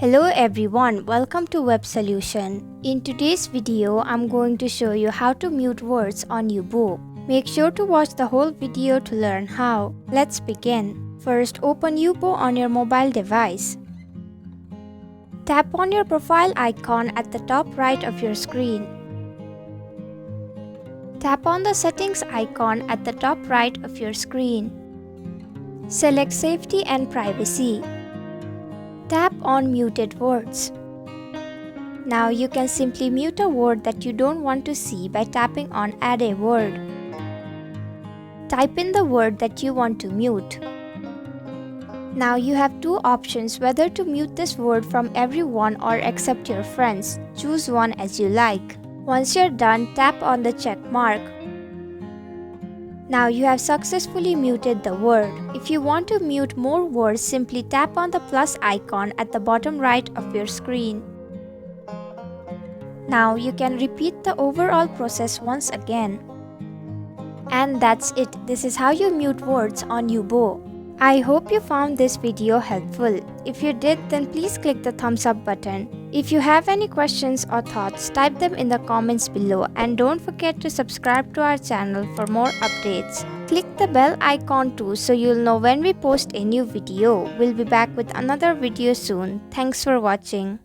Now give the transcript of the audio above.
Hello everyone, welcome to Web Solution. In today's video, I'm going to show you how to mute words on Yubo. Make sure to watch the whole video to learn how. Let's begin. First, open Yubo on your mobile device. Tap on your profile icon at the top right of your screen. Tap on the settings icon at the top right of your screen. Select Safety and Privacy. Tap on Muted Words. Now you can simply mute a word that you don't want to see by tapping on Add a Word. Type in the word that you want to mute. Now you have two options whether to mute this word from everyone or except your friends. Choose one as you like. Once you're done, tap on the check mark. Now you have successfully muted the word. If you want to mute more words, simply tap on the plus icon at the bottom right of your screen. Now you can repeat the overall process once again. And that's it. This is how you mute words on Yubo. I hope you found this video helpful. If you did, then please click the thumbs up button. If you have any questions or thoughts, type them in the comments below and don't forget to subscribe to our channel for more updates. Click the bell icon too so you'll know when we post a new video. We'll be back with another video soon. Thanks for watching.